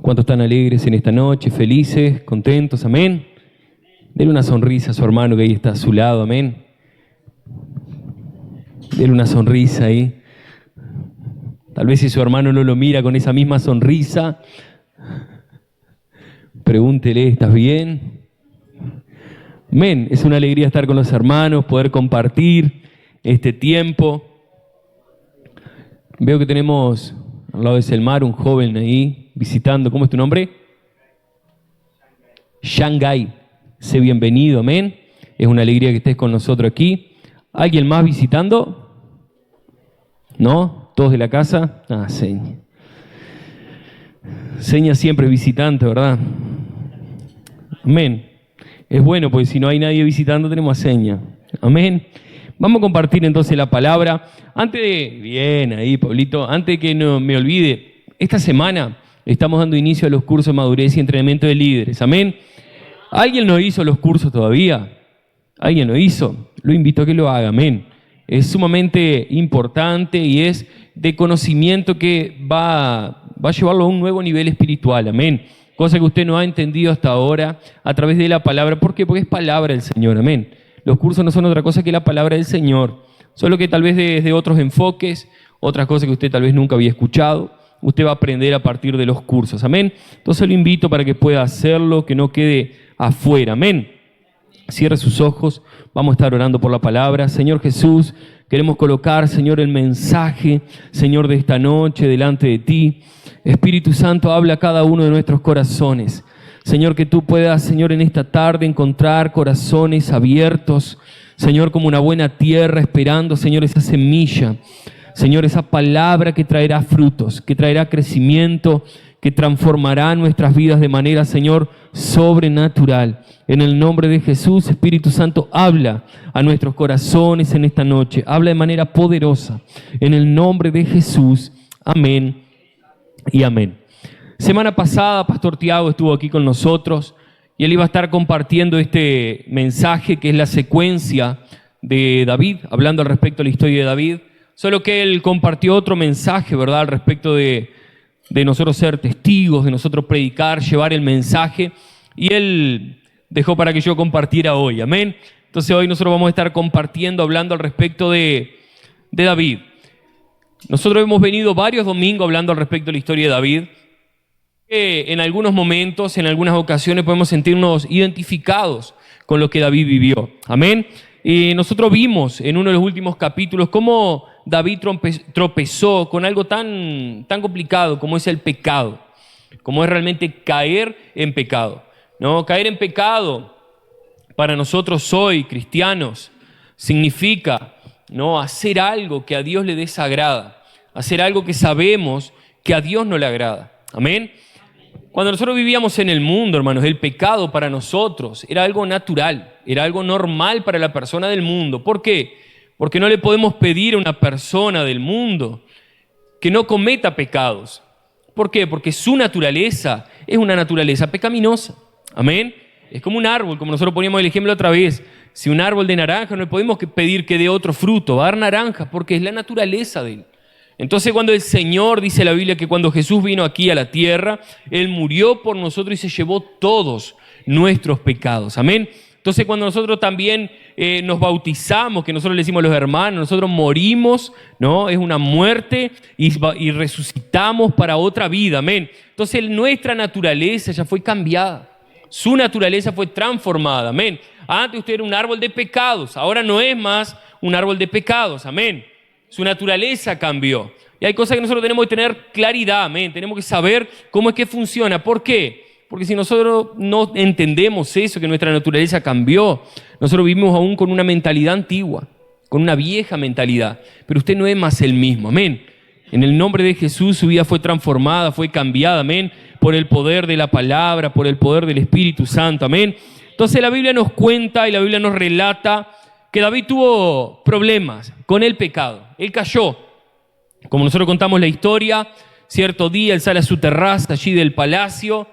¿Cuántos están alegres en esta noche, felices, contentos? Amén. Denle una sonrisa a su hermano que ahí está a su lado, amén. Denle una sonrisa ahí. Tal vez si su hermano no lo mira con esa misma sonrisa, pregúntele, ¿estás bien? Amén. Es una alegría estar con los hermanos, poder compartir este tiempo. Veo que tenemos al lado de Selmar un joven ahí visitando. ¿Cómo es tu nombre? Shanghai. Sé bienvenido, amén. Es una alegría que estés con nosotros aquí. ¿Alguien más visitando? ¿No? ¿Todos de la casa? Seña. Seña siempre es visitante, ¿verdad? Amén. Es bueno, porque si no hay nadie visitando, tenemos a Seña. Amén. Vamos a compartir entonces la palabra. Bien ahí, Pablito. Antes de que no me olvide, esta semana estamos dando inicio a los cursos de madurez y entrenamiento de líderes. Amén. ¿Alguien no hizo los cursos todavía? ¿Alguien lo hizo? Lo invito a que lo haga. Amén. Es sumamente importante y es de conocimiento que va a llevarlo a un nuevo nivel espiritual. Amén. Cosa que usted no ha entendido hasta ahora a través de la palabra. ¿Por qué? Porque es palabra del Señor. Amén. Los cursos no son otra cosa que la palabra del Señor. Solo que tal vez desde otros enfoques, otras cosas que usted tal vez nunca había escuchado, usted va a aprender a partir de los cursos. Amén. Entonces lo invito para que pueda hacerlo, que no quede afuera. Amén. Cierre sus ojos. Vamos a estar orando por la palabra. Señor Jesús, queremos colocar, Señor, el mensaje, Señor, de esta noche delante de ti. Espíritu Santo, habla a cada uno de nuestros corazones. Señor, que tú puedas, Señor, en esta tarde encontrar corazones abiertos, Señor, como una buena tierra, esperando, Señor, esa semilla, Señor, esa palabra que traerá frutos, que traerá crecimiento, que transformará nuestras vidas de manera, Señor, sobrenatural. En el nombre de Jesús, Espíritu Santo, habla a nuestros corazones en esta noche, habla de manera poderosa. En el nombre de Jesús, amén y amén. Semana pasada, Pastor Tiago estuvo aquí con nosotros y él iba a estar compartiendo este mensaje que es la secuencia de David, hablando al respecto de la historia de David, solo que él compartió otro mensaje, ¿verdad?, al respecto de nosotros ser testigos, de nosotros predicar, llevar el mensaje, y él dejó para que yo compartiera hoy, amén. Entonces hoy nosotros vamos a estar compartiendo, hablando al respecto de David. Nosotros hemos venido varios domingos hablando al respecto de la historia de David. En algunos momentos, en algunas ocasiones podemos sentirnos identificados con lo que David vivió. Amén. Y nosotros vimos en uno de los últimos capítulos cómo David tropezó con algo tan complicado como es el pecado, como es realmente caer en pecado, ¿no? Caer en pecado para nosotros hoy, cristianos, significa, ¿no?, hacer algo que a Dios le desagrada, hacer algo que sabemos que a Dios no le agrada. Amén. Cuando nosotros vivíamos en el mundo, hermanos, el pecado para nosotros era algo natural, era algo normal para la persona del mundo. ¿Por qué? Porque no le podemos pedir a una persona del mundo que no cometa pecados. ¿Por qué? Porque su naturaleza es una naturaleza pecaminosa. Amén. Es como un árbol, como nosotros poníamos el ejemplo otra vez. Si un árbol de naranja, no le podemos pedir que dé otro fruto, va a dar naranjas porque es la naturaleza de él. Entonces cuando el Señor, dice la Biblia, que cuando Jesús vino aquí a la tierra, Él murió por nosotros y se llevó todos nuestros pecados. Amén. Entonces cuando nosotros también nos bautizamos, que nosotros le decimos a los hermanos, nosotros morimos, ¿no? Es una muerte y resucitamos para otra vida. Amén. Entonces nuestra naturaleza ya fue cambiada. Su naturaleza fue transformada. Amén. Antes usted era un árbol de pecados, ahora no es más un árbol de pecados. Amén. Su naturaleza cambió. Y hay cosas que nosotros tenemos que tener claridad, amén. Tenemos que saber cómo es que funciona. ¿Por qué? Porque si nosotros no entendemos eso, que nuestra naturaleza cambió, nosotros vivimos aún con una mentalidad antigua, con una vieja mentalidad. Pero usted no es más el mismo, amén. En el nombre de Jesús su vida fue transformada, fue cambiada, amén, por el poder de la palabra, por el poder del Espíritu Santo, amén. Entonces la Biblia nos cuenta y la Biblia nos relata que David tuvo problemas con el pecado. Él cayó. Como nosotros contamos la historia, cierto día él sale a su terraza allí del palacio.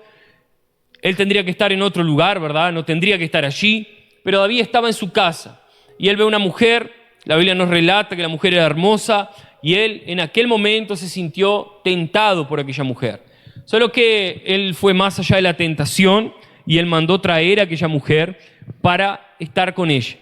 Él tendría que estar en otro lugar, ¿verdad? No tendría que estar allí. Pero David estaba en su casa y él ve a una mujer. La Biblia nos relata que la mujer era hermosa y él en aquel momento se sintió tentado por aquella mujer. Solo que él fue más allá de la tentación y él mandó traer a aquella mujer para estar con ella.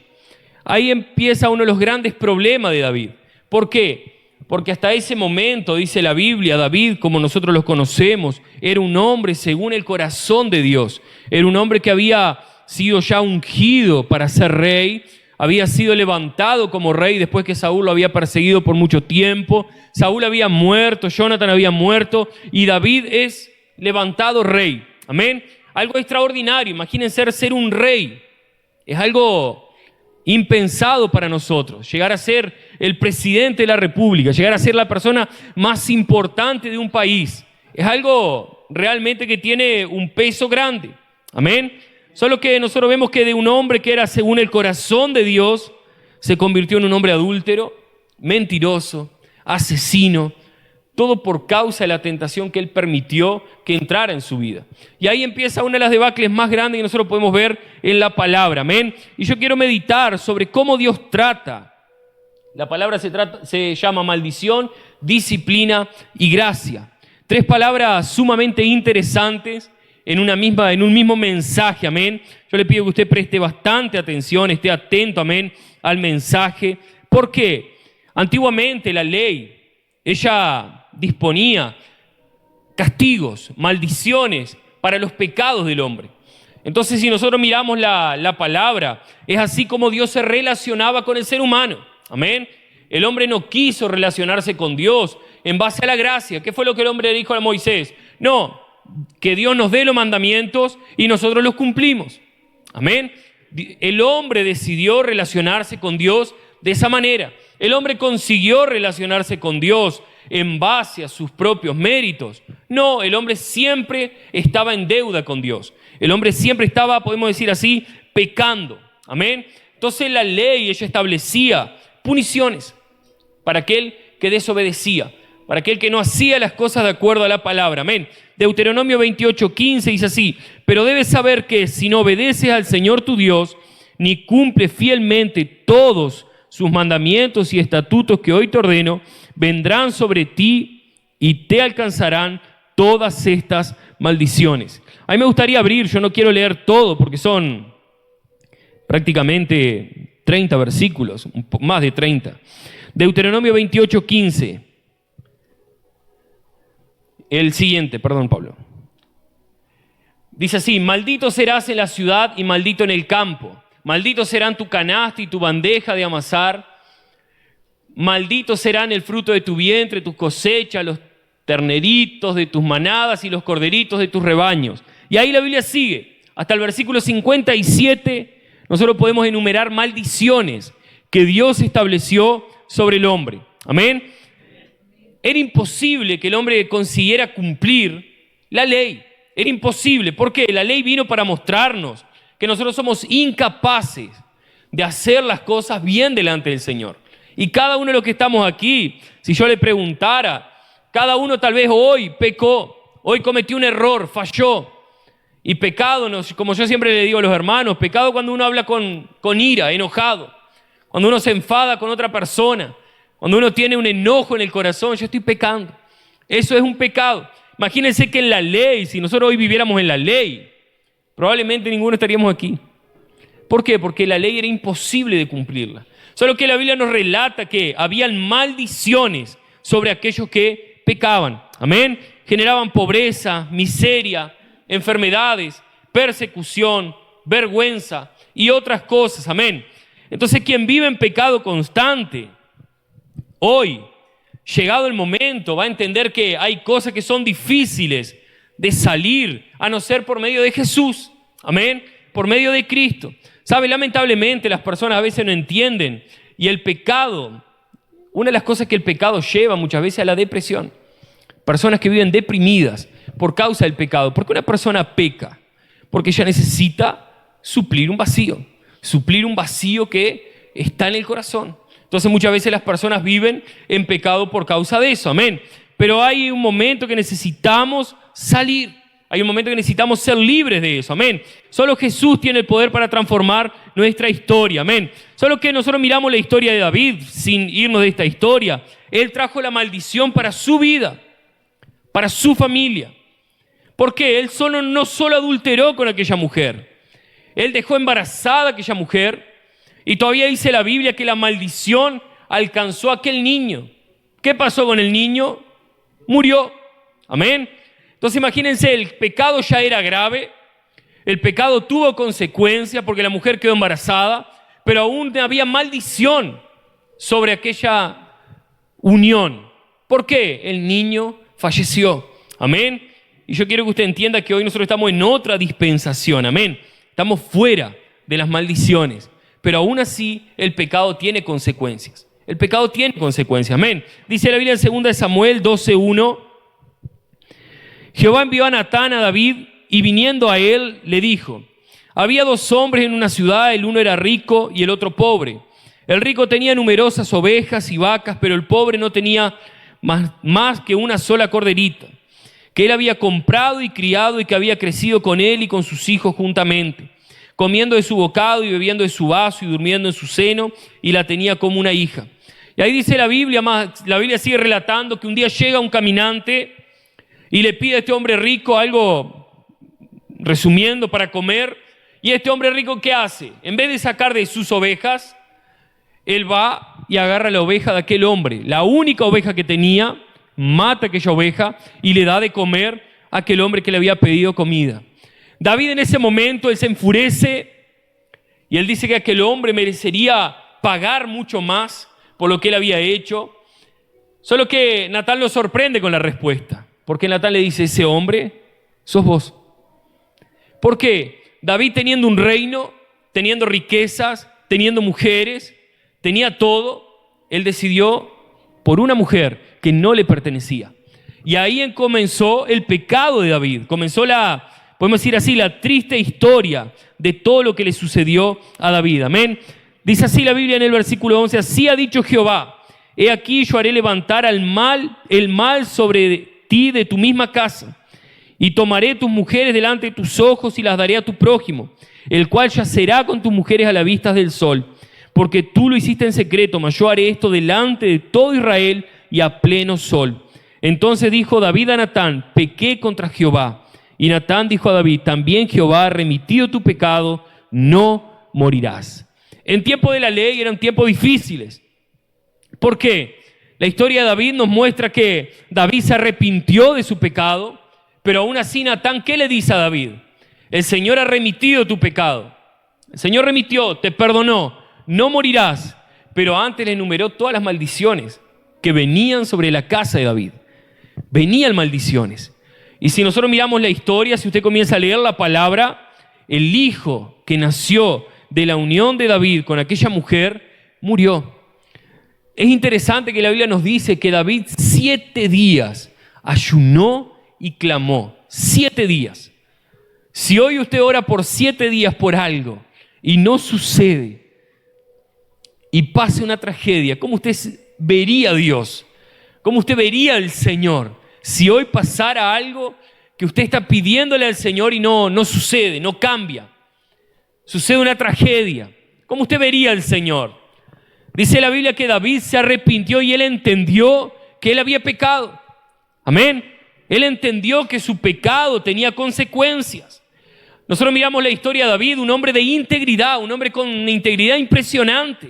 Ahí empieza uno de los grandes problemas de David. ¿Por qué? Porque hasta ese momento, dice la Biblia, David, como nosotros lo conocemos, era un hombre según el corazón de Dios. Era un hombre que había sido ya ungido para ser rey, había sido levantado como rey después que Saúl lo había perseguido por mucho tiempo. Saúl había muerto, Jonathan había muerto y David es levantado rey. Amén. Algo extraordinario. Imagínense ser un rey. Es algo impensado para nosotros. Llegar a ser el presidente de la República, llegar a ser la persona más importante de un país. Es algo realmente que tiene un peso grande. Amén. Solo que nosotros vemos que de un hombre que era según el corazón de Dios, se convirtió en un hombre adúltero, mentiroso, asesino, todo por causa de la tentación que él permitió que entrara en su vida. Y ahí empieza una de las debacles más grandes que nosotros podemos ver en la palabra, amén. Y yo quiero meditar sobre cómo Dios trata. La palabra se llama maldición, disciplina y gracia. Tres palabras sumamente interesantes en un mismo mensaje, amén. Yo le pido que usted preste bastante atención, esté atento, amén, al mensaje. ¿Por qué? Antiguamente la ley, ella disponía castigos, maldiciones para los pecados del hombre. Entonces, si nosotros miramos la palabra, es así como Dios se relacionaba con el ser humano. Amén. El hombre no quiso relacionarse con Dios en base a la gracia. ¿Qué fue lo que el hombre le dijo a Moisés? No, que Dios nos dé los mandamientos y nosotros los cumplimos. Amén. El hombre decidió relacionarse con Dios de esa manera. El hombre consiguió relacionarse con Dios en base a sus propios méritos. No, el hombre siempre estaba en deuda con Dios. El hombre siempre estaba, podemos decir así, pecando. Amén. Entonces la ley, ella establecía puniciones para aquel que desobedecía, para aquel que no hacía las cosas de acuerdo a la palabra. Amén. Deuteronomio 28:15 dice así: pero debes saber que si no obedeces al Señor tu Dios, ni cumples fielmente todos sus mandamientos y estatutos que hoy te ordeno, vendrán sobre ti y te alcanzarán todas estas maldiciones. A mí me gustaría abrir, yo no quiero leer todo porque son prácticamente 30 versículos, más de 30. Deuteronomio 28:15. El siguiente, perdón, Pablo. Dice así: maldito serás en la ciudad y maldito en el campo. Maldito serán tu canasta y tu bandeja de amasar. Maldito serán el fruto de tu vientre, tus cosechas, los terneritos de tus manadas y los corderitos de tus rebaños. Y ahí la Biblia sigue. Hasta el versículo 57 nosotros podemos enumerar maldiciones que Dios estableció sobre el hombre. Amén. Era imposible que el hombre consiguiera cumplir la ley. Era imposible. ¿Por qué? La ley vino para mostrarnos que nosotros somos incapaces de hacer las cosas bien delante del Señor. Y cada uno de los que estamos aquí, si yo le preguntara, cada uno tal vez hoy pecó, hoy cometió un error, falló. Y pecado, como yo siempre le digo a los hermanos, pecado cuando uno habla con ira, enojado, cuando uno se enfada con otra persona, cuando uno tiene un enojo en el corazón, yo estoy pecando. Eso es un pecado. Imagínense que en la ley, si nosotros hoy viviéramos en la ley, probablemente ninguno estaríamos aquí. ¿Por qué? Porque la ley era imposible de cumplirla. Solo que la Biblia nos relata que habían maldiciones sobre aquellos que pecaban. Amén. Generaban pobreza, miseria, enfermedades, persecución, vergüenza y otras cosas. Amén. Entonces, quien vive en pecado constante, hoy, llegado el momento, va a entender que hay cosas que son difíciles de salir, a no ser por medio de Jesús. Amén. Por medio de Cristo. ¿Sabe? Lamentablemente las personas a veces no entienden. Y el pecado, una de las cosas que el pecado lleva muchas veces a la depresión. Personas que viven deprimidas por causa del pecado. ¿Por qué una persona peca? Porque ella necesita suplir un vacío que está en el corazón. Entonces muchas veces las personas viven en pecado por causa de eso. Amén. Pero hay un momento que necesitamos salir. Hay un momento que necesitamos ser libres de eso. Amén. Solo Jesús tiene el poder para transformar nuestra historia. Amén. Solo que nosotros miramos la historia de David sin irnos de esta historia. Él trajo la maldición para su vida, para su familia. Porque él no solo adulteró con aquella mujer, él dejó embarazada a aquella mujer y todavía dice la Biblia que la maldición alcanzó a aquel niño. ¿Qué pasó con el niño? Murió. Amén. Entonces imagínense, el pecado ya era grave, el pecado tuvo consecuencias porque la mujer quedó embarazada, pero aún había maldición sobre aquella unión. ¿Por qué? El niño falleció. Amén. Y yo quiero que usted entienda que hoy nosotros estamos en otra dispensación. Amén. Estamos fuera de las maldiciones, pero aún así el pecado tiene consecuencias. El pecado tiene consecuencias. Amén. Dice la Biblia en 2 Samuel 12:1. Jehová envió a Natán a David y viniendo a él le dijo: había 2 hombres en una ciudad, el uno era rico y el otro pobre. El rico tenía numerosas ovejas y vacas, pero el pobre no tenía más que una sola corderita, que él había comprado y criado y que había crecido con él y con sus hijos juntamente, comiendo de su bocado y bebiendo de su vaso y durmiendo en su seno, y la tenía como una hija. Y ahí dice la Biblia sigue relatando que un día llega un caminante y le pide a este hombre rico algo, resumiendo, para comer. Y este hombre rico, ¿qué hace? En vez de sacar de sus ovejas, él va y agarra la oveja de aquel hombre, la única oveja que tenía, mata a aquella oveja y le da de comer a aquel hombre que le había pedido comida. David en ese momento, él se enfurece y él dice que aquel hombre merecería pagar mucho más por lo que él había hecho. Solo que Natán lo sorprende con la respuesta, porque Natán le dice: ese hombre sos vos. ¿Por qué? David, teniendo un reino, teniendo riquezas, teniendo mujeres, tenía todo, él decidió por una mujer que no le pertenecía. Y ahí comenzó el pecado de David, comenzó podemos decir así, la triste historia de todo lo que le sucedió a David. Amén. Dice así la Biblia en el versículo 11: así ha dicho Jehová: he aquí yo haré levantar el mal sobre ti de tu misma casa, y tomaré tus mujeres delante de tus ojos y las daré a tu prójimo, el cual yacerá con tus mujeres a la vista del sol, porque tú lo hiciste en secreto, mas yo haré esto delante de todo Israel y a pleno sol. Entonces dijo David a Natán: pequé contra Jehová. Y Natán dijo a David: también Jehová ha remitido tu pecado, no morirás. En tiempo de la ley eran tiempos difíciles. ¿Por qué? La historia de David nos muestra que David se arrepintió de su pecado, pero aún así Natán, ¿qué le dice a David? El Señor ha remitido tu pecado. El Señor remitió, te perdonó, no morirás. Pero antes le enumeró todas las maldiciones que venían sobre la casa de David. Venían maldiciones. Y si nosotros miramos la historia, si usted comienza a leer la palabra, el hijo que nació de la unión de David con aquella mujer murió. Es interesante que la Biblia nos dice que David 7 días ayunó y clamó. 7 días. Si hoy usted ora por 7 días por algo y no sucede y pase una tragedia, ¿cómo usted vería a Dios? ¿Cómo usted vería al Señor? Si hoy pasara algo que usted está pidiéndole al Señor y no sucede, no cambia, sucede una tragedia, ¿cómo usted vería al Señor? Dice la Biblia que David se arrepintió y él entendió que él había pecado. Amén. Él entendió que su pecado tenía consecuencias. Nosotros miramos la historia de David, un hombre de integridad, un hombre con una integridad impresionante.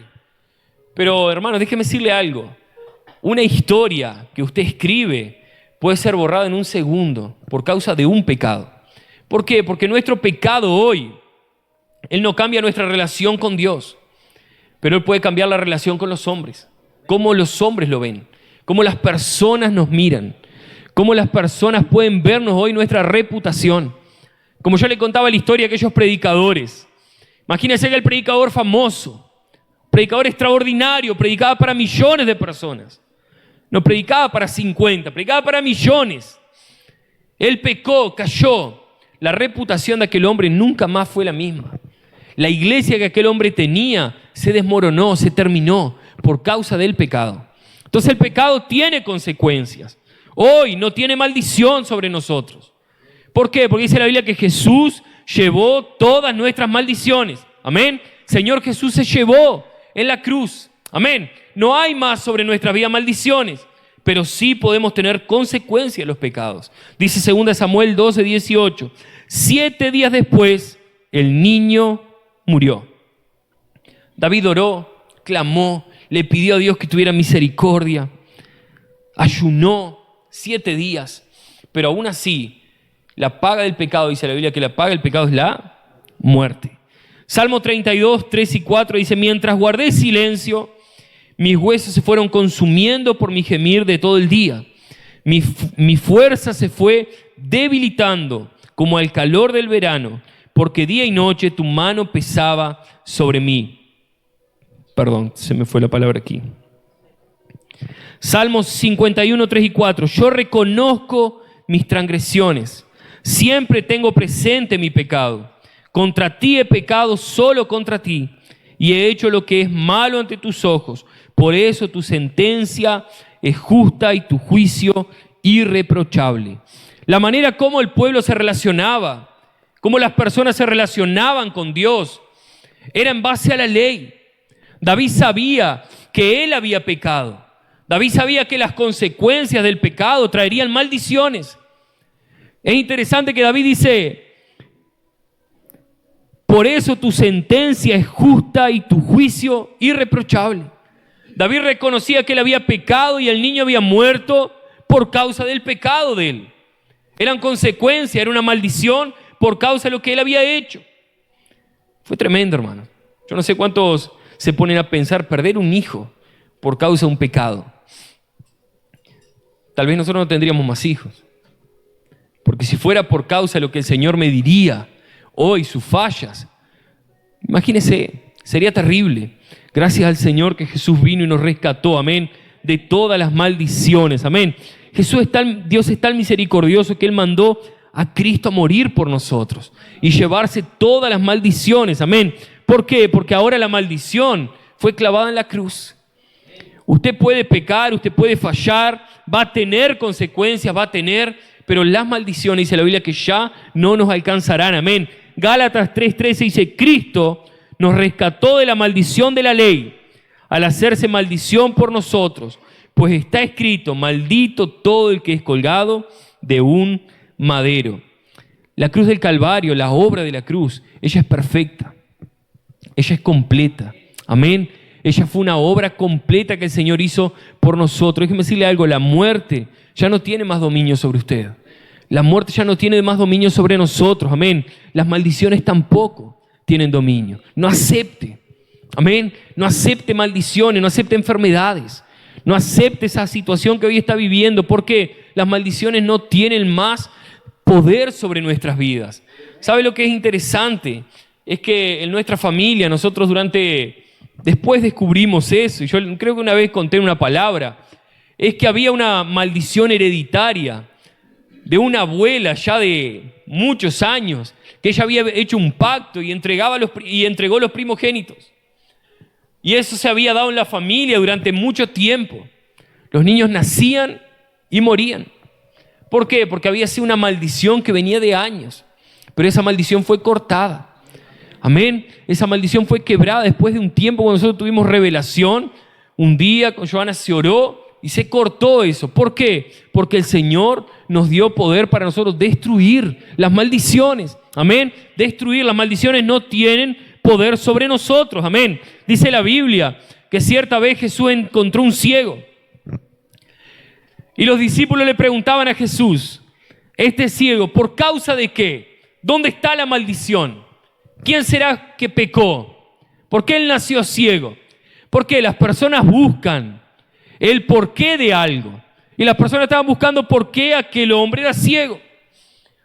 Pero, hermanos, déjeme decirle algo. Una historia que usted escribe puede ser borrada en un segundo por causa de un pecado. ¿Por qué? Porque nuestro pecado hoy, él no cambia nuestra relación con Dios, pero él puede cambiar la relación con los hombres. Cómo los hombres lo ven, cómo las personas nos miran, cómo las personas pueden vernos hoy nuestra reputación. Como yo le contaba la historia a aquellos predicadores. Imagínense que el predicador famoso, predicador extraordinario, predicaba para millones de personas. No predicaba para 50, predicaba para millones. Él pecó, cayó. La reputación de aquel hombre nunca más fue la misma. La iglesia que aquel hombre tenía se desmoronó, se terminó por causa del pecado. Entonces el pecado tiene consecuencias. Hoy no tiene maldición sobre nosotros. ¿Por qué? Porque dice la Biblia que Jesús llevó todas nuestras maldiciones. Amén. Señor Jesús se llevó en la cruz. Amén. No hay más sobre nuestra vida maldiciones. pero sí podemos tener consecuencias de los pecados. Dice 2 Samuel 12:18. 7 días después, el niño murió. David oró, clamó, le pidió a Dios que tuviera misericordia, ayunó 7 días, pero aún así, la paga del pecado, dice la Biblia, que la paga del pecado es la muerte. Salmo 32, 3 y 4 dice: mientras guardé silencio, mis huesos se fueron consumiendo por mi gemir de todo el día. Mi fuerza se fue debilitando como al calor del verano, porque día y noche tu mano pesaba sobre mí. Perdón, se me fue la palabra aquí. Salmos 51, 3 y 4. Yo reconozco mis transgresiones. Siempre tengo presente mi pecado. Contra ti he pecado, solo contra ti, y he hecho lo que es malo ante tus ojos. Por eso tu sentencia es justa y tu juicio irreprochable. La manera como el pueblo se relacionaba, cómo las personas se relacionaban con Dios, era en base a la ley. David sabía que él había pecado. David sabía que las consecuencias del pecado traerían maldiciones. Es interesante que David dice: por eso tu sentencia es justa y tu juicio irreprochable. David reconocía que él había pecado y el niño había muerto por causa del pecado de él. Eran consecuencias, era una maldición por causa de lo que él había hecho. Fue tremendo, hermano. Yo no sé cuántos se ponen a pensar perder un hijo por causa de un pecado. Tal vez nosotros no tendríamos más hijos. Porque si fuera por causa de lo que el Señor me diría hoy, sus fallas, imagínese, sería terrible. Gracias al Señor que Jesús vino y nos rescató, amén, de todas las maldiciones, amén. Dios es tan misericordioso que Él mandó a Cristo a morir por nosotros y llevarse todas las maldiciones, amén. ¿Por qué? Porque ahora la maldición fue clavada en la cruz. Usted puede pecar, usted puede fallar, va a tener consecuencias, pero las maldiciones, dice la Biblia, que ya no nos alcanzarán, amén. Gálatas 3:13 dice: Cristo nos rescató de la maldición de la ley al hacerse maldición por nosotros, pues está escrito: maldito todo el que es colgado de un madero. La cruz del Calvario, la obra de la cruz, ella es perfecta, ella es completa, amén. Ella fue una obra completa que el Señor hizo por nosotros. Déjeme decirle algo: la muerte ya no tiene más dominio sobre usted. La muerte ya no tiene más dominio sobre nosotros, amén. Las maldiciones tampoco tienen dominio. No acepte, amén. No acepte maldiciones, no acepte enfermedades. No acepte esa situación que hoy está viviendo, porque las maldiciones no tienen más poder sobre nuestras vidas. ¿Sabe lo que es interesante? Es que en nuestra familia nosotros después descubrimos eso, y yo creo que una vez conté una palabra, es que había una maldición hereditaria de una abuela ya de muchos años, que ella había hecho un pacto y entregó los primogénitos. Y eso se había dado en la familia durante mucho tiempo. Los niños nacían y morían. ¿Por qué? Porque había sido una maldición que venía de años, pero esa maldición fue cortada. Amén. Esa maldición fue quebrada después de un tiempo cuando nosotros tuvimos revelación. Un día con Joana se oró y se cortó eso. ¿Por qué? Porque el Señor nos dio poder para nosotros destruir las maldiciones. Amén. Destruir las maldiciones no tienen poder sobre nosotros. Amén. Dice la Biblia que cierta vez Jesús encontró un ciego. Y los discípulos le preguntaban a Jesús: este ciego, ¿por causa de qué? ¿Dónde está la maldición? ¿Quién será que pecó? ¿Por qué él nació ciego? Porque las personas buscan el porqué de algo. Y las personas estaban buscando por qué aquel hombre era ciego.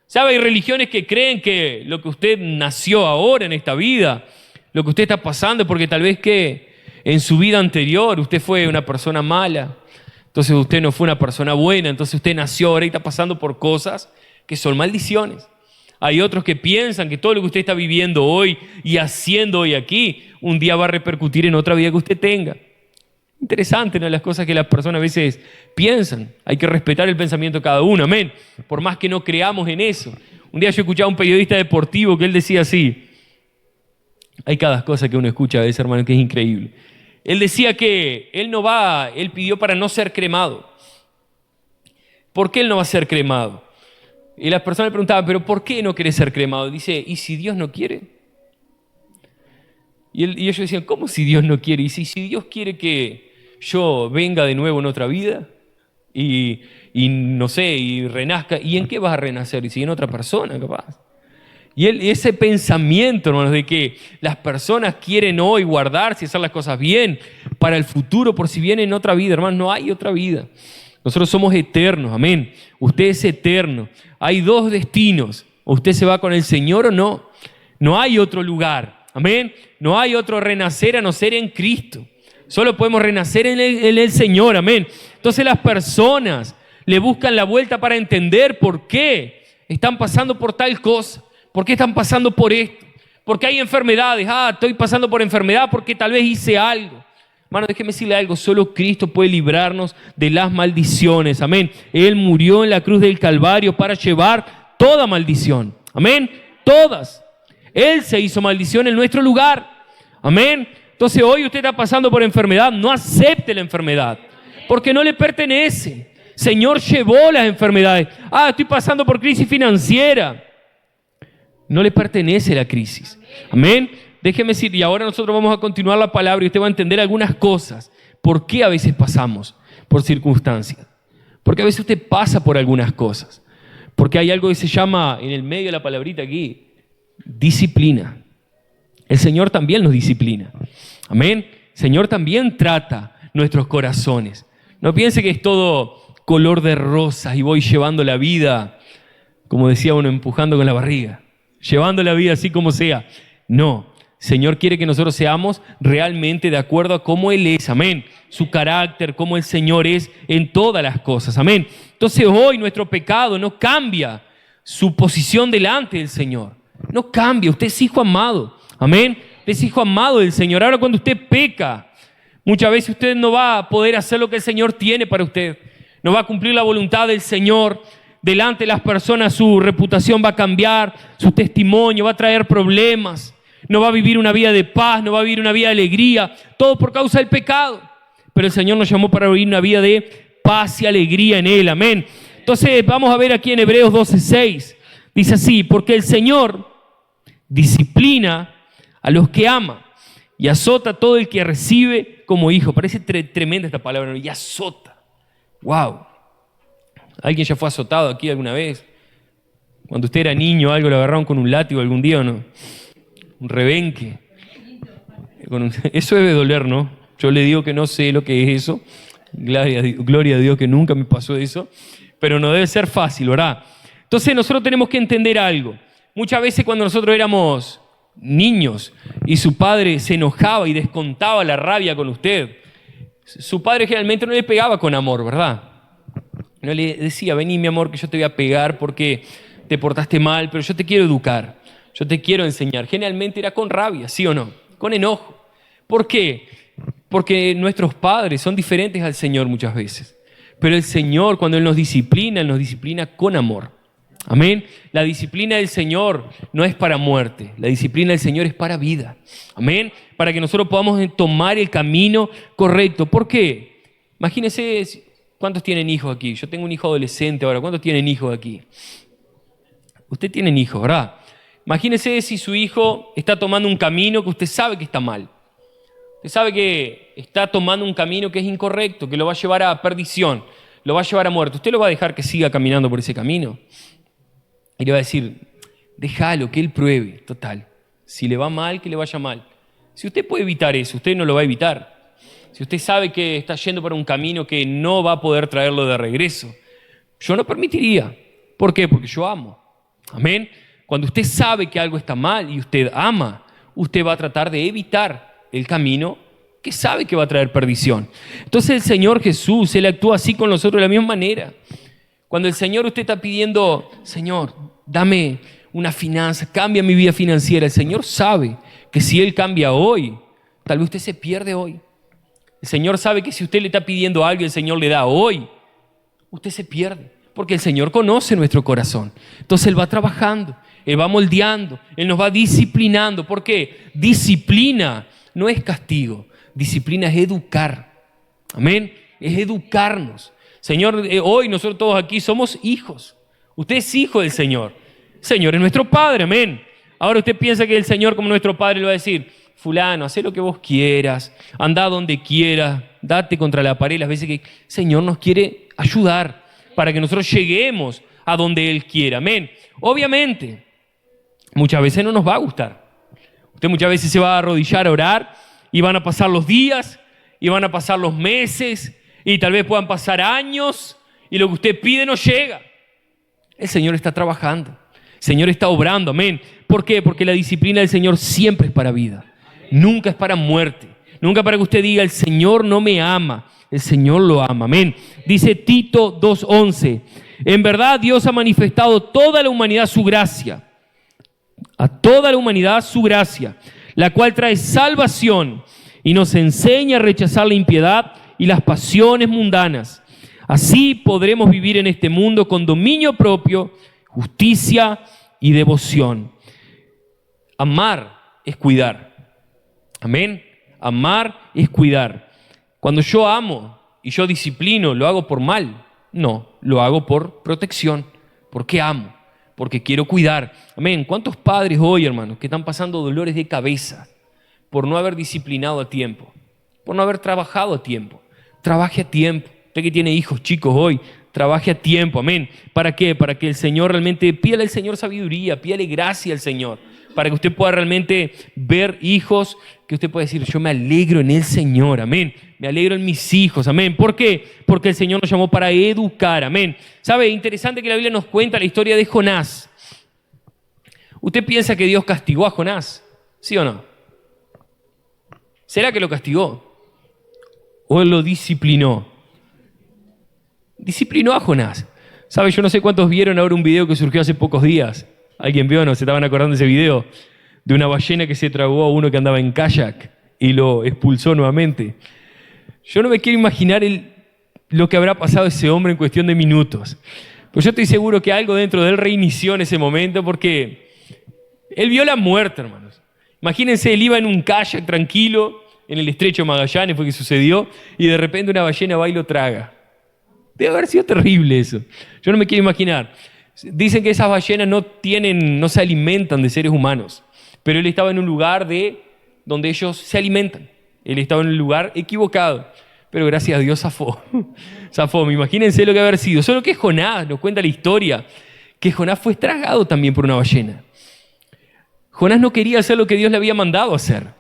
¿Sabe? Hay religiones que creen que lo que usted nació ahora en esta vida, lo que usted está pasando, porque tal vez que en su vida anterior usted fue una persona mala, entonces usted no fue una persona buena, entonces usted nació ahora y está pasando por cosas que son maldiciones. Hay otros que piensan que todo lo que usted está viviendo hoy y haciendo hoy aquí, un día va a repercutir en otra vida que usted tenga. Interesante, ¿no? Las cosas que las personas a veces piensan. Hay que respetar el pensamiento de cada uno, amén. Por más que no creamos en eso. Un día yo escuchaba a un periodista deportivo que él decía así. Hay cada cosa que uno escucha a veces, hermano, que es increíble. Él decía que él pidió para no ser cremado. ¿por qué él no va a ser cremado? Y las personas le preguntaban, ¿pero por qué no quiere ser cremado? Dice, ¿y si Dios no quiere? Y ellos decían, ¿cómo si Dios no quiere? Y si Dios quiere que yo venga de nuevo en otra vida y no sé, y renazca, ¿y en qué vas a renacer? Y si en otra persona, capaz. Y ese pensamiento, hermanos, de que las personas quieren hoy guardarse y hacer las cosas bien para el futuro, por si viene en otra vida, hermanos, no hay otra vida. Nosotros somos eternos, amén. Usted es eterno. Hay dos destinos. O usted se va con el Señor o no. No hay otro lugar, amén. No hay otro renacer a no ser en Cristo. Solo podemos renacer en el Señor, amén. Entonces las personas le buscan la vuelta para entender por qué están pasando por tal cosa. ¿Por qué están pasando por esto? Porque hay enfermedades. Estoy pasando por enfermedad porque tal vez hice algo. Hermano, déjeme decirle algo. Solo Cristo puede librarnos de las maldiciones. Amén. Él murió en la cruz del Calvario para llevar toda maldición. Amén. Todas. Él se hizo maldición en nuestro lugar. Amén. Entonces hoy usted está pasando por enfermedad. No acepte la enfermedad. Porque no le pertenece. Señor llevó las enfermedades. Estoy pasando por crisis financiera. No le pertenece la crisis. Amén. Déjeme decir, y ahora nosotros vamos a continuar la palabra y usted va a entender algunas cosas. ¿Por qué a veces pasamos por circunstancias? Porque a veces usted pasa por algunas cosas. Porque hay algo que se llama, en el medio de la palabrita aquí, disciplina. El Señor también nos disciplina. Amén. El Señor también trata nuestros corazones. No piense que es todo color de rosas y voy llevando la vida, como decía uno, empujando con la barriga. Llevando la vida así como sea. No, Señor quiere que nosotros seamos realmente de acuerdo a cómo Él es, amén. Su carácter, cómo el Señor es en todas las cosas, amén. Entonces hoy nuestro pecado no cambia su posición delante del Señor. No cambia, usted es hijo amado, amén. Usted es hijo amado del Señor. Ahora cuando usted peca, muchas veces usted no va a poder hacer lo que el Señor tiene para usted. No va a cumplir la voluntad del Señor. Delante de las personas su reputación va a cambiar, su testimonio va a traer problemas, no va a vivir una vida de paz, no va a vivir una vida de alegría, todo por causa del pecado. Pero el Señor nos llamó para vivir una vida de paz y alegría en Él, amén. Entonces vamos a ver aquí en Hebreos 12:6, dice así, porque el Señor disciplina a los que ama y azota a todo el que recibe como hijo. Parece tremenda esta palabra, ¿no? Y azota, wow. ¿Alguien ya fue azotado aquí alguna vez? Cuando usted era niño, algo lo agarraron con un látigo algún día, ¿o no? Un rebenque. Eso debe doler, ¿no? Yo le digo que no sé lo que es eso. Gloria a Dios que nunca me pasó eso. Pero no debe ser fácil, ¿verdad? Entonces nosotros tenemos que entender algo. Muchas veces cuando nosotros éramos niños y su padre se enojaba y descontaba la rabia con usted, su padre generalmente no le pegaba con amor, ¿verdad? No le decía, vení mi amor que yo te voy a pegar porque te portaste mal, pero yo te quiero educar, yo te quiero enseñar. Generalmente era con rabia, ¿sí o no? Con enojo. ¿Por qué? Porque nuestros padres son diferentes al Señor muchas veces. Pero el Señor, cuando Él nos disciplina con amor. Amén. La disciplina del Señor no es para muerte, la disciplina del Señor es para vida. Amén. Para que nosotros podamos tomar el camino correcto. ¿Por qué? Imagínense... ¿Cuántos tienen hijos aquí? Yo tengo un hijo adolescente ahora. ¿Cuántos tienen hijos aquí? Usted tiene hijos, ¿verdad? Imagínese si su hijo está tomando un camino que usted sabe que está mal. Usted sabe que está tomando un camino que es incorrecto, que lo va a llevar a perdición, lo va a llevar a muerte. ¿Usted lo va a dejar que siga caminando por ese camino? Y le va a decir, déjalo, que él pruebe, total. Si le va mal, que le vaya mal. Si usted puede evitar eso, usted no lo va a evitar. Si usted sabe que está yendo por un camino que no va a poder traerlo de regreso, yo no permitiría. ¿Por qué? Porque yo amo. Amén. Cuando usted sabe que algo está mal y usted ama, usted va a tratar de evitar el camino que sabe que va a traer perdición. Entonces el Señor Jesús, Él actúa así con nosotros de la misma manera. Cuando el Señor usted está pidiendo, Señor, dame una finanza, cambia mi vida financiera. El Señor sabe que si Él cambia hoy, tal vez usted se pierde hoy. El Señor sabe que si usted le está pidiendo algo y el Señor le da hoy, usted se pierde. Porque el Señor conoce nuestro corazón. Entonces Él va trabajando, Él va moldeando, Él nos va disciplinando. ¿Por qué? Disciplina no es castigo, disciplina es educar. Amén. Es educarnos. Señor, hoy nosotros todos aquí somos hijos. Usted es hijo del Señor. El Señor es nuestro Padre, amén. Ahora usted piensa que el Señor como nuestro Padre le va a decir, fulano, haz lo que vos quieras, anda donde quieras, date contra la pared. Las veces que el Señor nos quiere ayudar para que nosotros lleguemos a donde Él quiera, amén. Obviamente, muchas veces no nos va a gustar. Usted muchas veces se va a arrodillar a orar y van a pasar los días y van a pasar los meses y tal vez puedan pasar años y lo que usted pide no llega. El Señor está trabajando. El Señor está obrando, amén. ¿Por qué? Porque la disciplina del Señor siempre es para vida. Nunca es para muerte. Nunca para que usted diga, el Señor no me ama. El Señor lo ama, amén. Dice Tito 2:11. En verdad Dios ha manifestado a toda la humanidad su gracia. A toda la humanidad su gracia, la cual trae salvación y nos enseña a rechazar la impiedad y las pasiones mundanas. Así podremos vivir en este mundo con dominio propio, justicia y devoción. Amar es cuidar. Amén. Amar es cuidar. Cuando yo amo y yo disciplino, ¿lo hago por mal? No, lo hago por protección. Porque amo, porque quiero cuidar. Amén. ¿Cuántos padres hoy, hermanos, que están pasando dolores de cabeza por no haber disciplinado a tiempo? Por no haber trabajado a tiempo. Trabaje a tiempo. Usted que tiene hijos chicos hoy, trabaje a tiempo. Amén. ¿Para qué? Para que el Señor realmente, pídale al Señor sabiduría, pídale gracia al Señor. Para que usted pueda realmente ver hijos que usted pueda decir, yo me alegro en el Señor, amén. Me alegro en mis hijos, amén. ¿Por qué? Porque el Señor nos llamó para educar, amén. ¿Sabe? Interesante que la Biblia nos cuenta la historia de Jonás. ¿Usted piensa que Dios castigó a Jonás? ¿Sí o no? ¿Será que lo castigó? ¿O lo disciplinó? Disciplinó a Jonás. ¿Sabe? Yo no sé cuántos vieron ahora un video que surgió hace pocos días. ¿Alguien vio o no? ¿Se estaban acordando de ese video? De una ballena que se tragó a uno que andaba en kayak y lo expulsó nuevamente. Yo no me quiero imaginar lo que habrá pasado a ese hombre en cuestión de minutos. Pues yo estoy seguro que algo dentro de él reinició en ese momento porque él vio la muerte, hermanos. Imagínense, él iba en un kayak tranquilo en el estrecho de Magallanes, fue que sucedió, y de repente una ballena va y lo traga. Debe haber sido terrible eso. Yo no me quiero imaginar. Dicen que esas ballenas no se alimentan de seres humanos, pero él estaba en un lugar donde ellos se alimentan. Él estaba en un lugar equivocado, pero gracias a Dios zafó. Zafó, imagínense lo que haber sido. Solo que Jonás, nos cuenta la historia, que Jonás fue tragado también por una ballena. Jonás no quería hacer lo que Dios le había mandado hacer.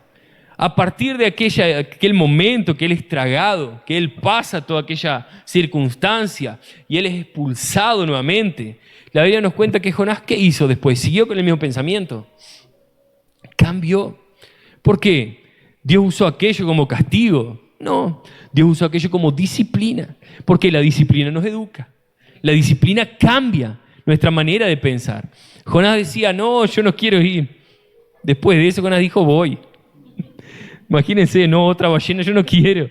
A partir de aquel momento que él es tragado, que él pasa toda aquella circunstancia y él es expulsado nuevamente, la Biblia nos cuenta que Jonás, ¿qué hizo después? ¿Siguió con el mismo pensamiento? Cambió. ¿Por qué? ¿Dios usó aquello como castigo? No, Dios usó aquello como disciplina, porque la disciplina nos educa. La disciplina cambia nuestra manera de pensar. Jonás decía, no, yo no quiero ir. Después de eso Jonás dijo, voy. Imagínense, no, otra ballena, yo no quiero.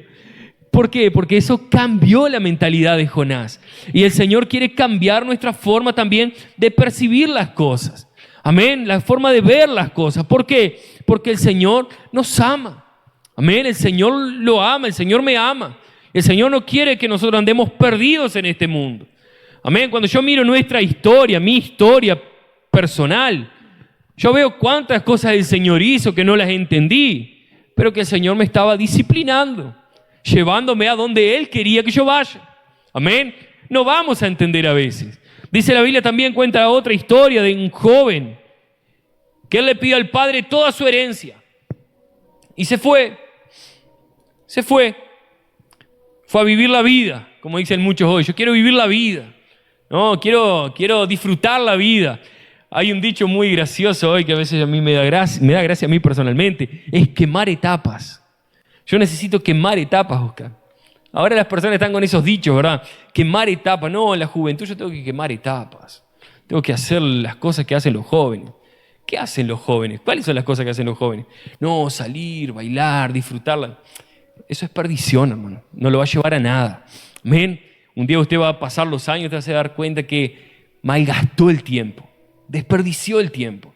¿Por qué? Porque eso cambió la mentalidad de Jonás. Y el Señor quiere cambiar nuestra forma también de percibir las cosas. Amén, la forma de ver las cosas. ¿Por qué? Porque el Señor nos ama. Amén, el Señor lo ama, el Señor me ama. El Señor no quiere que nosotros andemos perdidos en este mundo. Amén, cuando yo miro nuestra historia, mi historia personal, yo veo cuántas cosas el Señor hizo que no las entendí, pero que el Señor me estaba disciplinando, llevándome a donde Él quería que yo vaya. Amén. No vamos a entender a veces. Dice la Biblia, también cuenta otra historia de un joven que él le pidió al padre toda su herencia y se fue. Fue a vivir la vida, como dicen muchos hoy. Yo quiero vivir la vida. No, quiero disfrutar la vida. Hay un dicho muy gracioso hoy que a veces a mí me da gracia a mí personalmente. Es quemar etapas. Yo necesito quemar etapas, Oscar. Ahora las personas están con esos dichos, ¿verdad? Quemar etapas. No, en la juventud yo tengo que quemar etapas. Tengo que hacer las cosas que hacen los jóvenes. ¿Qué hacen los jóvenes? ¿Cuáles son las cosas que hacen los jóvenes? No, salir, bailar, disfrutarla. Eso es perdición, hermano. No lo va a llevar a nada. Amén. Un día usted va a pasar los años y te va a dar cuenta que malgastó el tiempo. Desperdició el tiempo.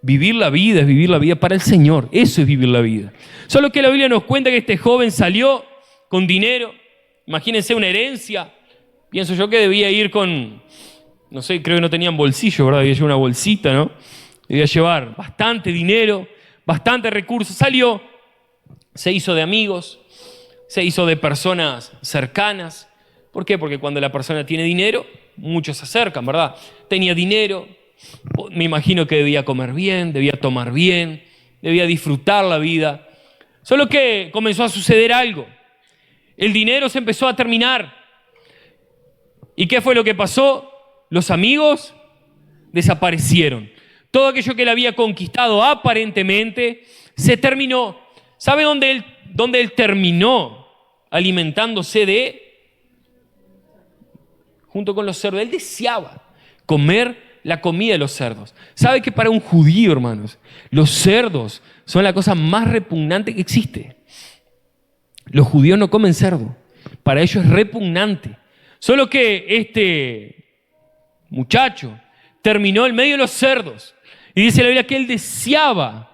Vivir la vida es vivir la vida para el Señor. Eso es vivir la vida. Solo que la Biblia nos cuenta que este joven salió con dinero. Imagínense una herencia. Pienso yo que debía ir con, no sé, creo que no tenían bolsillo, ¿verdad? Debía llevar una bolsita, ¿no? Debía llevar bastante dinero, bastante recursos. Salió, se hizo de amigos, se hizo de personas cercanas. ¿Por qué? Porque cuando la persona tiene dinero, muchos se acercan, ¿verdad? Tenía dinero, me imagino que debía comer bien, debía tomar bien, debía disfrutar la vida. Solo que comenzó a suceder algo. El dinero se empezó a terminar. ¿Y qué fue lo que pasó? Los amigos desaparecieron. Todo aquello que él había conquistado aparentemente se terminó. ¿Sabe dónde él terminó alimentándose de? Junto con los cerdos. Él deseaba comer la comida de los cerdos. ¿Sabe que para un judío, hermanos, los cerdos son la cosa más repugnante que existe? Los judíos no comen cerdo. Para ellos es repugnante. Solo que este muchacho terminó en medio de los cerdos. Y dice la Biblia que él deseaba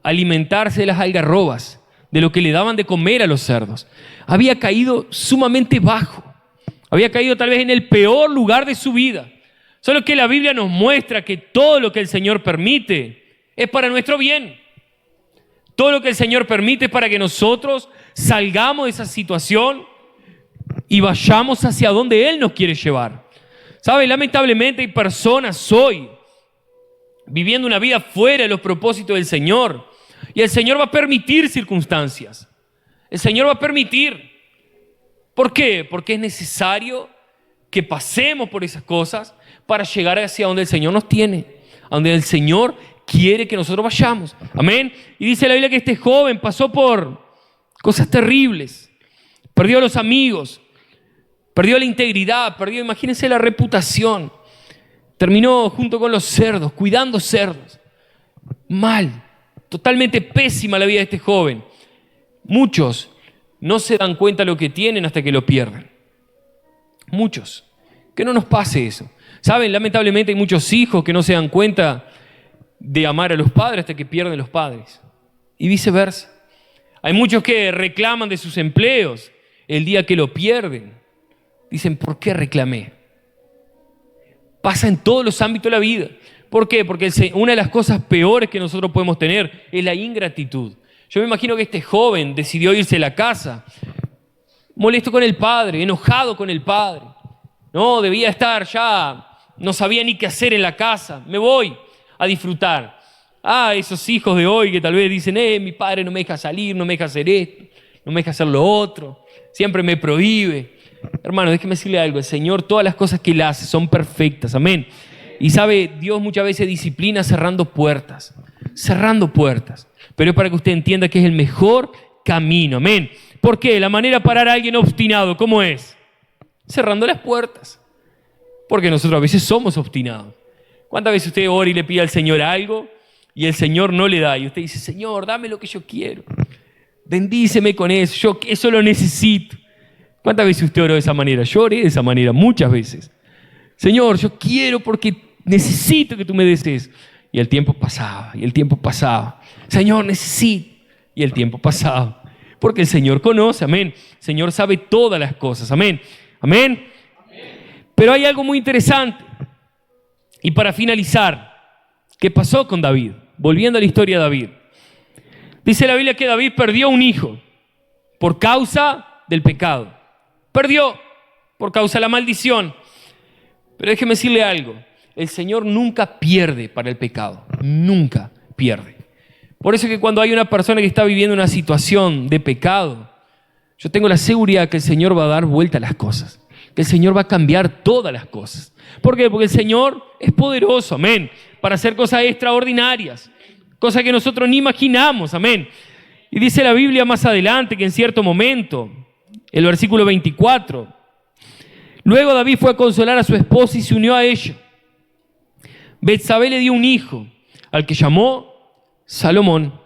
alimentarse de las algarrobas, de lo que le daban de comer a los cerdos. Había caído sumamente bajo. Había caído tal vez en el peor lugar de su vida. Solo que la Biblia nos muestra que todo lo que el Señor permite es para nuestro bien. Todo lo que el Señor permite es para que nosotros salgamos de esa situación y vayamos hacia donde Él nos quiere llevar. ¿Sabe? Lamentablemente hay personas hoy viviendo una vida fuera de los propósitos del Señor. Y el Señor va a permitir circunstancias. El Señor va a permitir. ¿Por qué? Porque es necesario que pasemos por esas cosas para llegar hacia donde el Señor nos tiene, a donde el Señor quiere que nosotros vayamos. Amén. Y dice la Biblia que este joven pasó por cosas terribles. Perdió a los amigos, perdió la integridad, perdió, imagínense, la reputación. Terminó junto con los cerdos, cuidando cerdos. Mal, totalmente pésima la vida de este joven. Muchos no se dan cuenta de lo que tienen hasta que lo pierden. Muchos. Que no nos pase eso. ¿Saben? Lamentablemente hay muchos hijos que no se dan cuenta de amar a los padres hasta que pierden los padres. Y viceversa. Hay muchos que reclaman de sus empleos el día que lo pierden. Dicen, ¿por qué reclamé? Pasa en todos los ámbitos de la vida. ¿Por qué? Porque una de las cosas peores que nosotros podemos tener es la ingratitud. Yo me imagino que este joven decidió irse a la casa, molesto con el padre, enojado con el padre. No, debía estar ya, no sabía ni qué hacer en la casa. Me voy a disfrutar. Esos hijos de hoy que tal vez dicen, mi padre no me deja salir, no me deja hacer esto, no me deja hacer lo otro, siempre me prohíbe. Hermano, déjeme decirle algo, el Señor, todas las cosas que Él hace son perfectas, amén. Y sabe, Dios muchas veces disciplina cerrando puertas, pero es para que usted entienda que es el mejor camino, amén. ¿Por qué? La manera de parar a alguien obstinado, ¿cómo es? Cerrando las puertas, porque nosotros a veces somos obstinados. ¿Cuántas veces usted ora y le pide al Señor algo y el Señor no le da? Y usted dice, Señor, dame lo que yo quiero, bendíceme con eso, yo eso lo necesito. ¿Cuántas veces usted oró de esa manera? Yo oré de esa manera muchas veces. Señor, yo quiero porque necesito que tú me des eso. Y el tiempo pasaba, y el tiempo pasaba. Señor, necesito. Y el tiempo pasaba. Porque el Señor conoce, amén. El Señor sabe todas las cosas, amén. Amén. Pero hay algo muy interesante. Y para finalizar, ¿qué pasó con David? Volviendo a la historia de David. Dice la Biblia que David perdió un hijo por causa del pecado. Perdió por causa de la maldición. Pero déjeme decirle algo. El Señor nunca pierde para el pecado. Nunca pierde. Por eso es que cuando hay una persona que está viviendo una situación de pecado, yo tengo la seguridad que el Señor va a dar vuelta a las cosas. Que el Señor va a cambiar todas las cosas. ¿Por qué? Porque el Señor es poderoso, amén, para hacer cosas extraordinarias. Cosas que nosotros ni imaginamos, amén. Y dice la Biblia más adelante que en cierto momento, el versículo 24, luego David fue a consolar a su esposa y se unió a ella. Betsabé le dio un hijo, al que llamó Salomón.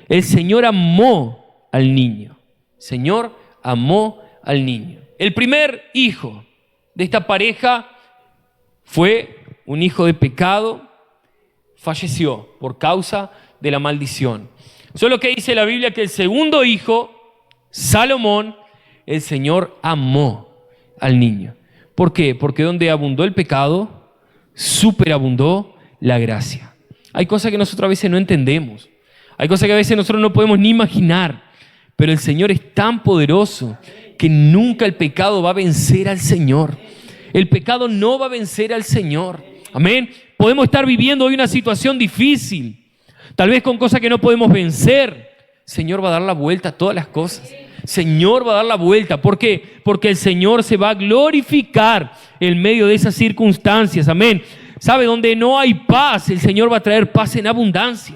El Señor amó al niño. El Señor amó al niño. El primer hijo de esta pareja fue un hijo de pecado, falleció por causa de la maldición. Solo que dice la Biblia que el segundo hijo, Salomón, el Señor amó al niño. ¿Por qué? Porque donde abundó el pecado, superabundó la gracia. Hay cosas que nosotros a veces no entendemos. Hay cosas que a veces nosotros no podemos ni imaginar. Pero el Señor es tan poderoso que nunca el pecado va a vencer al Señor. El pecado no va a vencer al Señor. Amén. Podemos estar viviendo hoy una situación difícil, tal vez con cosas que no podemos vencer. Señor va a dar la vuelta a todas las cosas. Señor va a dar la vuelta. ¿Por qué? Porque el Señor se va a glorificar en medio de esas circunstancias. Amén. ¿Sabe? Donde no hay paz, el Señor va a traer paz en abundancia.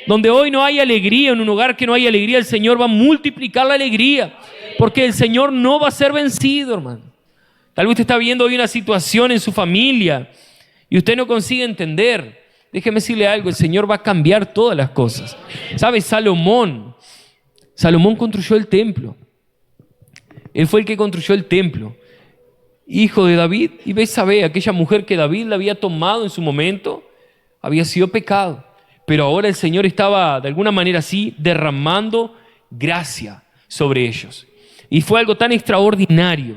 Donde hoy no hay alegría, en un hogar que no hay alegría, el Señor va a multiplicar la alegría. Porque el Señor no va a ser vencido, hermano. Tal vez usted está viendo hoy una situación en su familia y usted no consigue entender. Déjeme decirle algo, el Señor va a cambiar todas las cosas. ¿Sabe? Salomón construyó el templo. Él fue el que construyó el templo. Hijo de David y Betsabé, aquella mujer que David la había tomado en su momento, había sido pecado. Pero ahora el Señor estaba, de alguna manera así, derramando gracia sobre ellos. Y fue algo tan extraordinario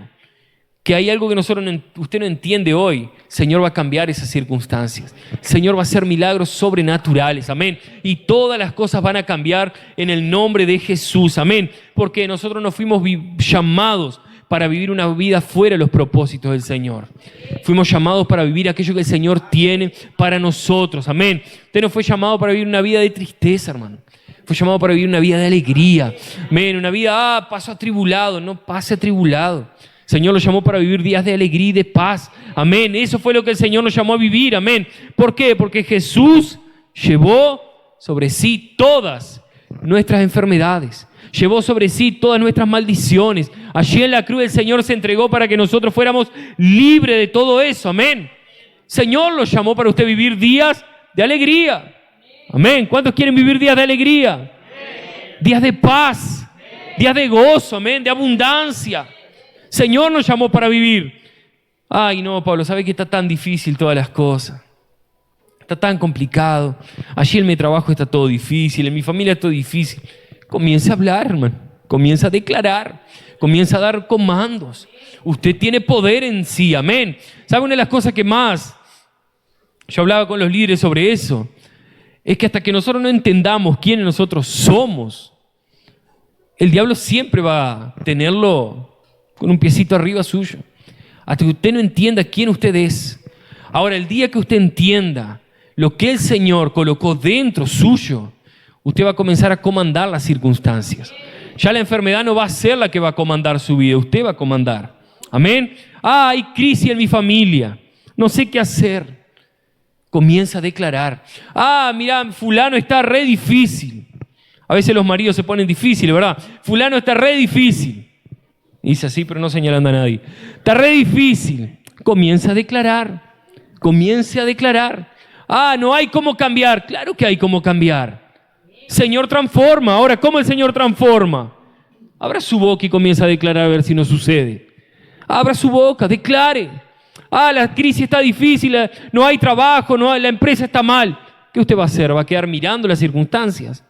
que hay algo que usted no entiende hoy. El Señor va a cambiar esas circunstancias. El Señor va a hacer milagros sobrenaturales. Amén. Y todas las cosas van a cambiar en el nombre de Jesús. Amén. Porque nosotros no fuimos llamados para vivir una vida fuera de los propósitos del Señor. Fuimos llamados para vivir aquello que el Señor tiene para nosotros. Amén. Usted no fue llamado para vivir una vida de tristeza, hermano. Fue llamado para vivir una vida de alegría. Amén. Una vida, paso atribulado. No pase atribulado. El Señor lo llamó para vivir días de alegría y de paz. Amén. Eso fue lo que el Señor nos llamó a vivir. Amén. ¿Por qué? Porque Jesús llevó sobre sí todas nuestras enfermedades. Llevó sobre sí todas nuestras maldiciones. Allí en la cruz el Señor se entregó para que nosotros fuéramos libres de todo eso. Amén. El Señor lo llamó para usted vivir días de alegría. Amén. ¿Cuántos quieren vivir días de alegría? Días de paz. Días de gozo. Amén. De abundancia. Señor nos llamó para vivir. Ay, no, Pablo, ¿sabe que está tan difícil todas las cosas? Está tan complicado. Allí en mi trabajo está todo difícil, en mi familia está todo difícil. Comienza a hablar, hermano. Comienza a declarar. Comienza a dar comandos. Usted tiene poder en sí, amén. ¿Sabe una de las cosas que más? Yo hablaba con los líderes sobre eso. Es que hasta que nosotros no entendamos quiénes nosotros somos, el diablo siempre va a tenerlo con un piecito arriba suyo. Hasta que usted no entienda quién usted es. Ahora, el día que usted entienda lo que el Señor colocó dentro suyo, usted va a comenzar a comandar las circunstancias. Ya la enfermedad no va a ser la que va a comandar su vida, usted va a comandar. Amén. Hay crisis en mi familia, no sé qué hacer. Comienza a declarar. Mira, fulano está re difícil. A veces los maridos se ponen difíciles, ¿verdad? Fulano está re difícil. Dice así, pero no señalando a nadie. Está re difícil. Comienza a declarar. Comience a declarar. No hay cómo cambiar. Claro que hay cómo cambiar. Señor transforma. Ahora, ¿cómo el Señor transforma? Abra su boca y comienza a declarar a ver si no sucede. Abra su boca, declare. La crisis está difícil, no hay trabajo, la empresa está mal. ¿Qué usted va a hacer? ¿Va a quedar mirando las circunstancias?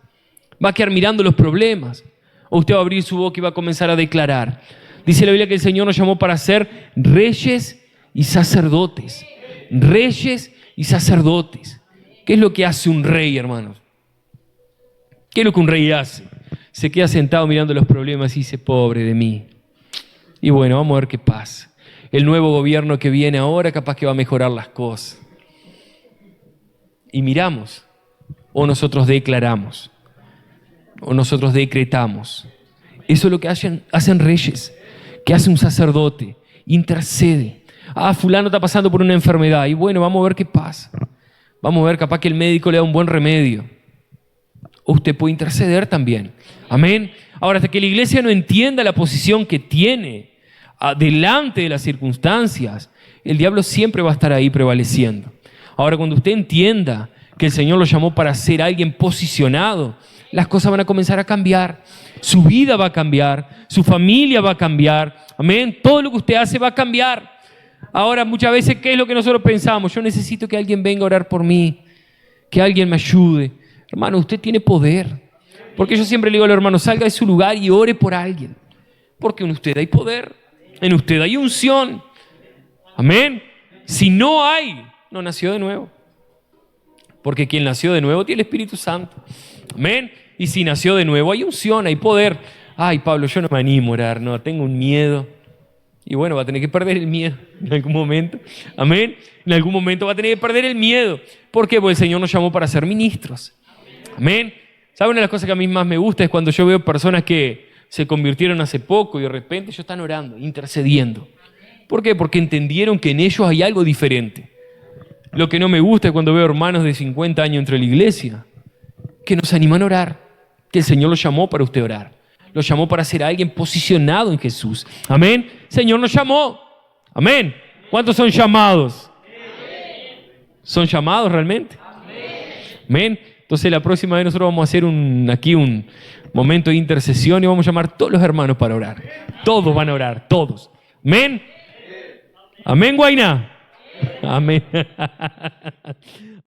¿Va a quedar mirando los problemas? ¿O usted va a abrir su boca y va a comenzar a declarar? Dice la Biblia que el Señor nos llamó para ser reyes y sacerdotes. Reyes y sacerdotes. ¿Qué es lo que hace un rey, hermanos? ¿Qué es lo que un rey hace? Se queda sentado mirando los problemas y dice, pobre de mí. Y bueno, vamos a ver qué pasa. El nuevo gobierno que viene ahora capaz que va a mejorar las cosas. Y miramos, o nosotros declaramos, o nosotros decretamos. Eso es lo que hacen reyes, que hace un sacerdote, intercede. Fulano está pasando por una enfermedad, y bueno, vamos a ver qué pasa. Vamos a ver, capaz que el médico le da un buen remedio. O usted puede interceder también. Amén. Ahora, hasta que la iglesia no entienda la posición que tiene delante de las circunstancias, el diablo siempre va a estar ahí prevaleciendo. Ahora, cuando usted entienda que el Señor lo llamó para ser alguien posicionado, las cosas van a comenzar a cambiar. Su vida va a cambiar, su familia va a cambiar. Amén. Todo lo que usted hace va a cambiar. Ahora, muchas veces, ¿qué es lo que nosotros pensamos? Yo necesito que alguien venga a orar por mí, que alguien me ayude. Hermano, usted tiene poder. Porque yo siempre le digo a los hermanos, salga de su lugar y ore por alguien. Porque en usted hay poder, en usted hay unción. Amén. Si no hay, no nació de nuevo. Porque quien nació de nuevo tiene el Espíritu Santo. Amén. Y si nació de nuevo, hay unción, hay poder. Ay, Pablo, yo no me animo a orar, no, tengo un miedo. Y bueno, va a tener que perder el miedo en algún momento. Amén. En algún momento va a tener que perder el miedo. ¿Por qué? Porque el Señor nos llamó para ser ministros. Amén. ¿Sabe? Una de las cosas que a mí más me gusta es cuando yo veo personas que se convirtieron hace poco y de repente ellos están orando, intercediendo. ¿Por qué? Porque entendieron que en ellos hay algo diferente. Lo que no me gusta es cuando veo hermanos de 50 años entre la iglesia que nos animan a orar, que el Señor los llamó para usted orar. Los llamó para ser alguien posicionado en Jesús. Amén. El Señor nos llamó. Amén. ¿Cuántos son llamados? ¿Son llamados realmente? Amén. Entonces la próxima vez nosotros vamos a hacer aquí un momento de intercesión y vamos a llamar a todos los hermanos para orar. Todos van a orar, todos. Amén. Amén, Guayna. Amén.